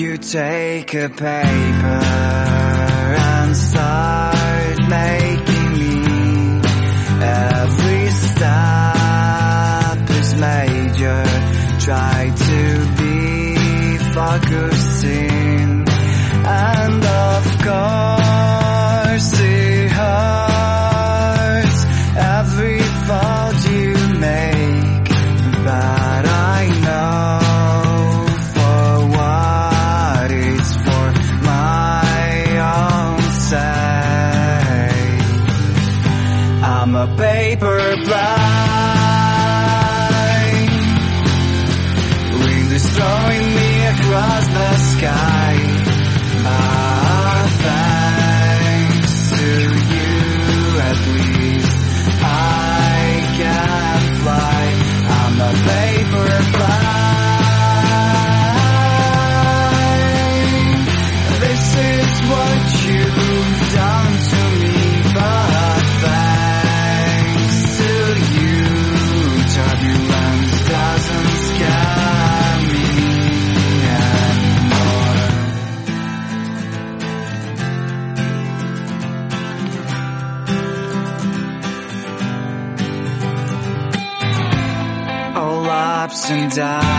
you take a paper and start making me. Every step is major. Try to be focusing, and of course it hurts every fault you make, but I know for what it's for my own sake. I'm a paper plane, wind is throwing me across the sky. Thanks to you, at least I can fly. I'm a paper plane. This is what you've done to me, but thanks to you, turbulence doesn't scare me anymore. All ups and downs